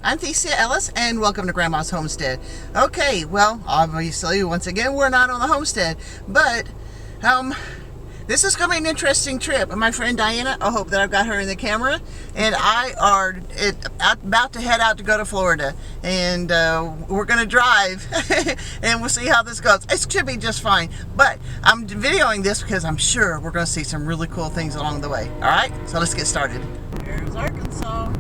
I'm theciaellis, and welcome to Grandma's Homestead. Okay, well, obviously, once again, we're not on the homestead, but this is going to be an interesting trip. My friend Diana, I hope that I've got her in the camera, and I are about to head out to go to Florida, and we're going to drive, and we'll see how this goes. It should be just fine, but I'm videoing this because I'm sure we're going to see some really cool things along the way. All right, so let's get started. Here's Arkansas.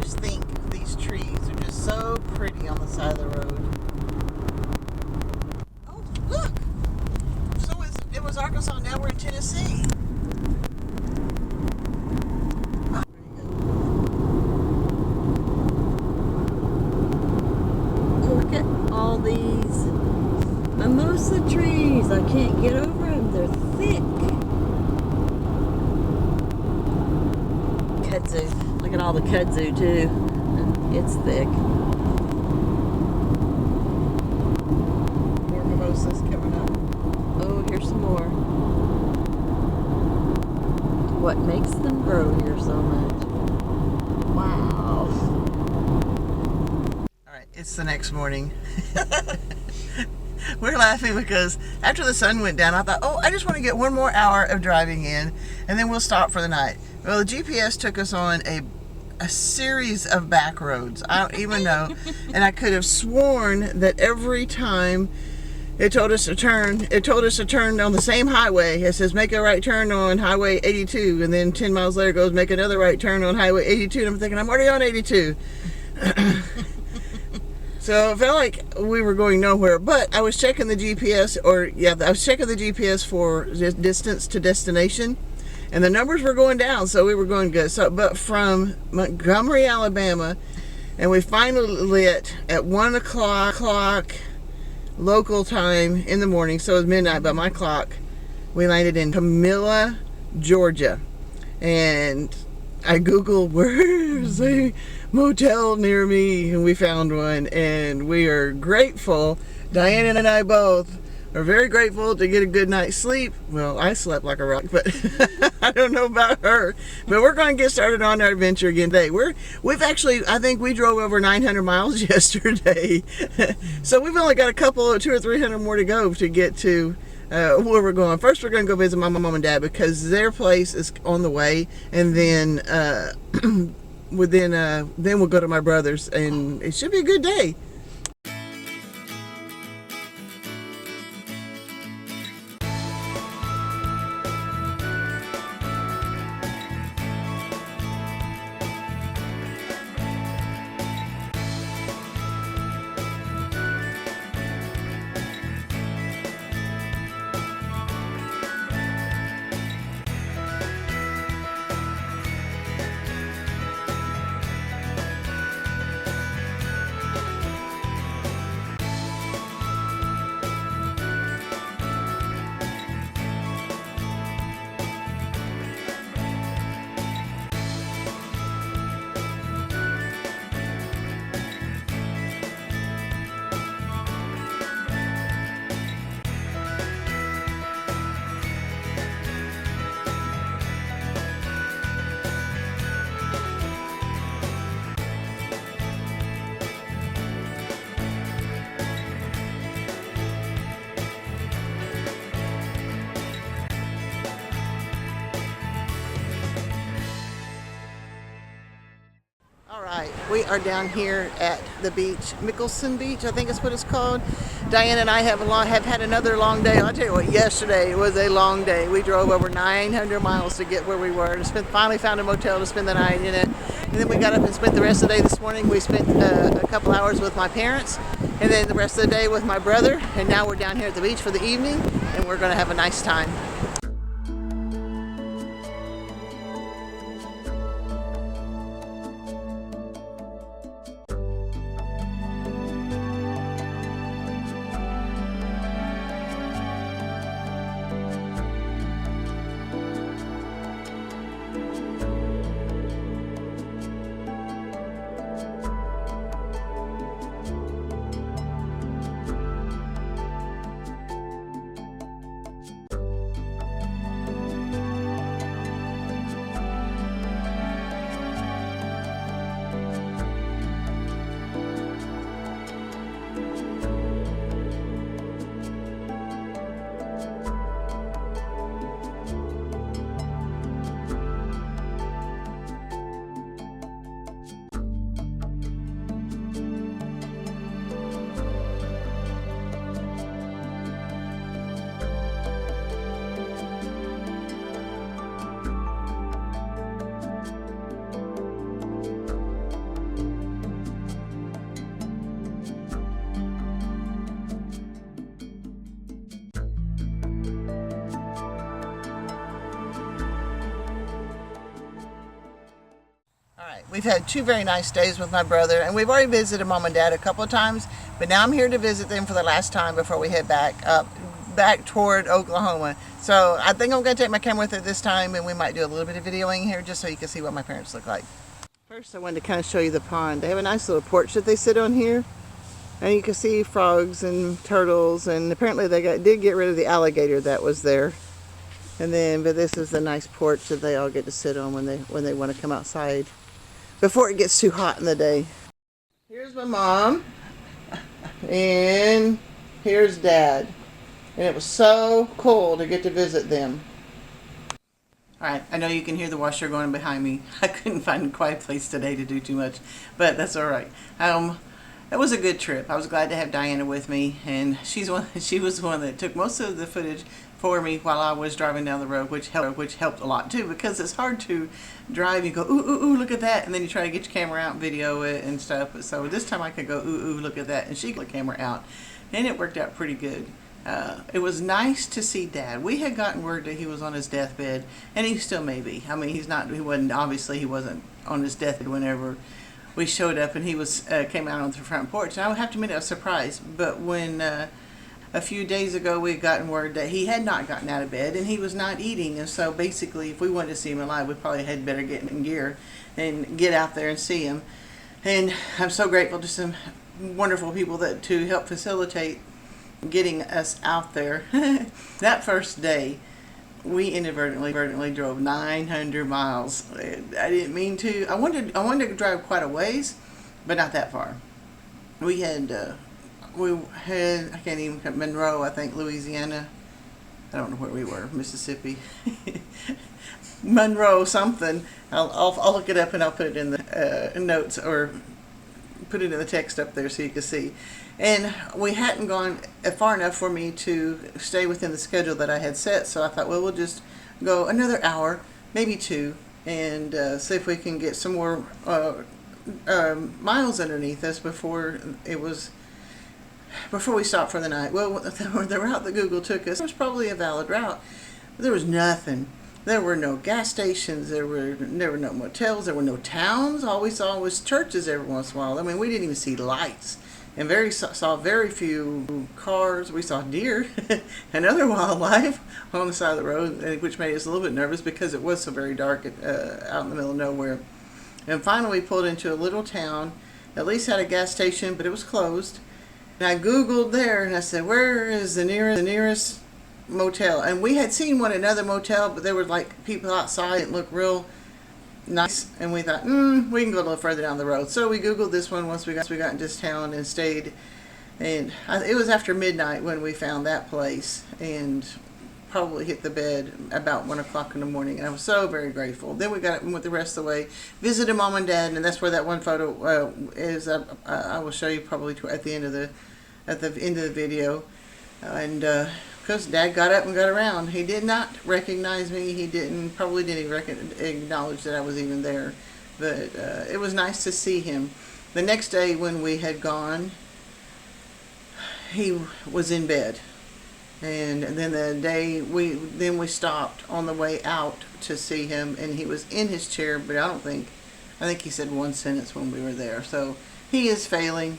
Just think, these trees are just so pretty on the side of the road. Oh, look! So it was Arkansas, now we're in Tennessee. Look at all these mimosa trees. I can't get over them. They're thick. Kudzu. Look at all the kudzu too. It's thick. More mimosas coming up. Oh, here's some more. What makes them grow here so much? Wow. Alright, it's the next morning. We're laughing because after the sun went down, I thought, oh, I just want to get one more hour of driving in, and then we'll stop for the night. Well, the GPS took us on a series of back roads. I don't even know. And I could have sworn that every time it told us to turn on the same highway. It says, make a right turn on Highway 82. And then 10 miles later goes, make another right turn on Highway 82. And I'm thinking, I'm already on 82. So it felt like we were going nowhere. But I was checking the GPS, I was checking the GPS for distance to destination. And the numbers were going down, so we were going good. So, but from Montgomery, Alabama, and we finally lit at 1 o'clock local time in the morning, so it was midnight by my clock. We landed in Camilla, Georgia. And I Googled, where's a motel near me? And we found one, and we are grateful. Diana and I both are very grateful to get a good night's sleep. Well, I slept like a rock, but I don't know about her. But we're going to get started on our adventure again today. We've actually, I think we drove over 900 miles yesterday. So we've only got 200 or 300 more to go to get to where we're going. First, we're going to go visit my mom and dad because their place is on the way, and then then we'll go to my brother's, and it should be a good day. Alright, we are down here at the beach, Mickelson Beach, I think is what it's called. Diane and I have had another long day. I'll tell you what, yesterday was a long day. We drove over 900 miles to get where we were. And finally found a motel to spend the night in it. And then we got up and spent the rest of the day this morning. We spent a couple hours with my parents, and then the rest of the day with my brother. And now we're down here at the beach for the evening, and we're going to have a nice time. We've had 2 very nice days with my brother, and we've already visited Mom and Dad a couple of times, but now I'm here to visit them for the last time before we head back toward Oklahoma. So I think I'm going to take my camera with it this time, and we might do a little bit of videoing here just so you can see what my parents look like. First, I wanted to kind of show you the pond. They have a nice little porch that they sit on here, and you can see frogs and turtles, and apparently they did get rid of the alligator that was there. And then, but this is the nice porch that they all get to sit on when they want to come outside before it gets too hot in the day. Here's my mom, and here's Dad. And it was so cool to get to visit them. Alright, I know you can hear the washer going behind me. I couldn't find a quiet place today to do too much, but that's alright. It was a good trip. I was glad to have Diana with me, and she was the one that took most of the footage for me while I was driving down the road, which helped a lot too, because it's hard to drive. You go, ooh, ooh, ooh, look at that, and then you try to get your camera out and video it and stuff. But so this time I could go, ooh, ooh, look at that, and she got the camera out, and it worked out pretty good. It was nice to see Dad. We had gotten word that he was on his deathbed, and he still may be. I mean, he wasn't on his deathbed whenever we showed up, and he came out on the front porch. And I would have to admit I was surprised, but when a few days ago we had gotten word that he had not gotten out of bed and he was not eating, and so basically if we wanted to see him alive, we probably had better get in gear and get out there and see him. And I'm so grateful to some wonderful people to help facilitate getting us out there. That first day we inadvertently drove 900 miles. I didn't mean to. I wanted to drive quite a ways, but not that far. We had I can't even, Monroe, I think, Louisiana. I don't know where we were, Mississippi. Monroe something. I'll look it up and I'll put it in the notes, or put it in the text up there so you can see. And we hadn't gone far enough for me to stay within the schedule that I had set, so I thought, well, we'll just go another hour, maybe 2, and see if we can get some more miles underneath us before we stopped for the night. Well, the route that Google took us was probably a valid route. There was nothing. There were no gas stations. There were no motels. There were no towns. All we saw was churches every once in a while. I mean, we didn't even see lights, and saw very few cars. We saw deer and other wildlife on the side of the road, which made us a little bit nervous because it was so very dark out in the middle of nowhere. And finally, we pulled into a little town. At least had a gas station, but it was closed. And I Googled there, and I said, where is the nearest motel? And we had seen another motel, but there were like people outside. It looked real nice, and we thought, we can go a little further down the road. So we Googled this one once we got into this town and stayed. And it was after midnight when we found that place, and probably hit the bed about 1 o'clock in the morning, and I was so very grateful. Then we got up and went the rest of the way, visited Mom and Dad, and that's where that one photo is. I will show you probably at the end of the video. And because Dad got up and got around, he did not recognize me. He probably didn't even acknowledge that I was even there. But it was nice to see him. The next day when we had gone, he was in bed. And then the day we stopped on the way out to see him, and he was in his chair, but I think he said one sentence when we were there. So he is failing.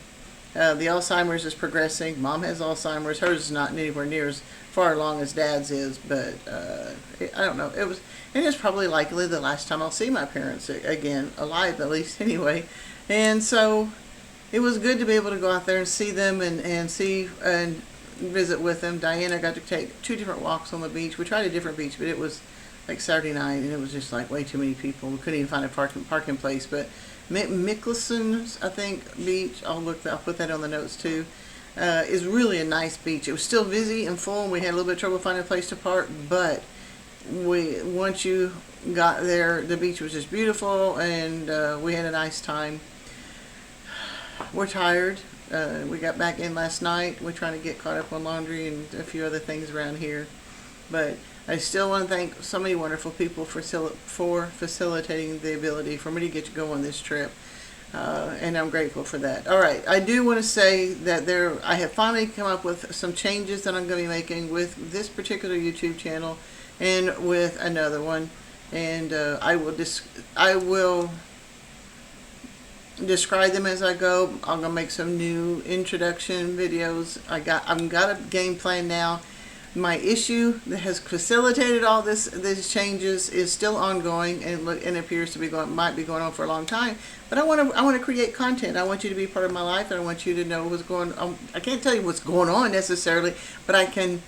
The Alzheimer's is progressing. Mom has Alzheimer's. Hers is not anywhere near as far along as Dad's is, but I don't know. It's probably likely the last time I'll see my parents again, alive at least anyway. And so it was good to be able to go out there and see them and see and visit with them. Diana got to take 2 different walks on the beach. We tried a different beach, but it was like Saturday night, and it was just like way too many people. We couldn't even find a parking place. But Mickelson's, I think, beach, I'll put that on the notes too, is really a nice beach. It was still busy and full, and we had a little bit of trouble finding a place to park, but once you got there, the beach was just beautiful, and we had a nice time. We're tired. We got back in last night. We're trying to get caught up on laundry and a few other things around here. But I still want to thank so many wonderful people for facilitating the ability for me to get to go on this trip. And I'm grateful for that. All right, I do want to say that I have finally come up with some changes that I'm going to be making with this particular YouTube channel and with another one. And I will describe them as I go. I'm gonna make some new introduction videos. I've got a game plan now. My issue that has facilitated all these changes is still ongoing, and appears to be might be going on for a long time. But I want to create content. I want you to be part of my life, and I want you to know what's going on. I can't tell you what's going on necessarily, but I can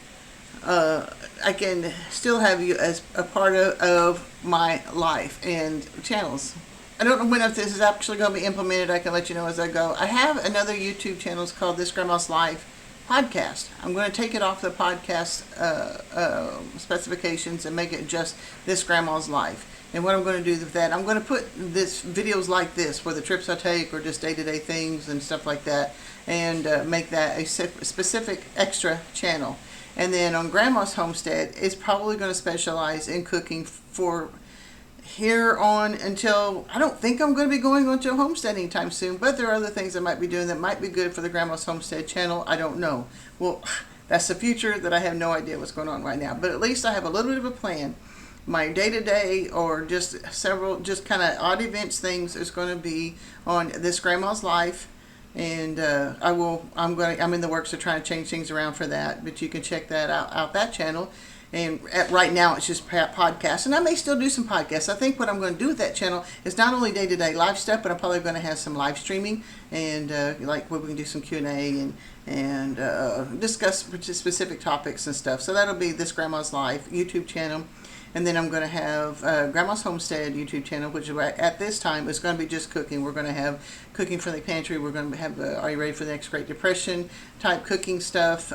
still have you as a part of my life and channels. I don't know when this is actually going to be implemented. I can let you know as I go. I have another YouTube channel. It's called This Grandma's Life Podcast. I'm going to take it off the podcast specifications and make it just This Grandma's Life. And what I'm going to do with that, I'm going to put videos like this for the trips I take or just day-to-day things and stuff like that, and make that a specific extra channel. And then on Grandma's Homestead, it's probably going to specialize in cooking for here on until, I don't think I'm going to be going on to a homestead anytime soon, but there are other things I might be doing that might be good for the Grandma's Homestead channel. I don't know. Well, that's the future that I have no idea what's going on right now, but at least I have a little bit of a plan. My day-to-day or just kind of odd events things is going to be on This Grandma's Life. And I'm in the works of trying to change things around for that, but you can check that out that channel. And right now it's just podcasts, and I may still do some podcasts. I think what I'm going to do with that channel is not only day-to-day live stuff, but I'm probably going to have some live streaming, and like where we can do some Q&A and discuss specific topics and stuff. So that'll be This Grandma's Life YouTube channel. And then I'm going to have Grandma's Homestead YouTube channel, which at this time is going to be just cooking. We're going to have cooking from the pantry. We're going to have Are You Ready for the Next Great Depression type cooking stuff,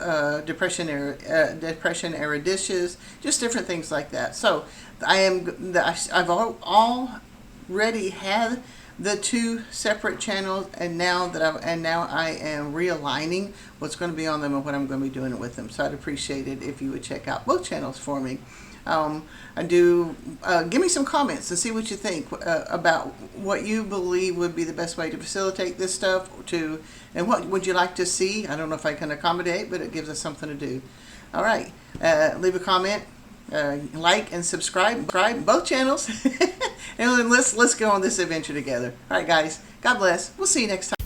Depression era dishes, just different things like that. So I've already had the two separate channels, and now I am realigning what's going to be on them and what I'm going to be doing with them. So I'd appreciate it if you would check out both channels for me. Give me some comments and see what you think about what you believe would be the best way to facilitate this stuff, and what would you like to see. I don't know if I can accommodate, but it gives us something to do. All right, leave a comment, like and subscribe both channels, and let's go on this adventure together. All right, guys, God bless. We'll see you next time.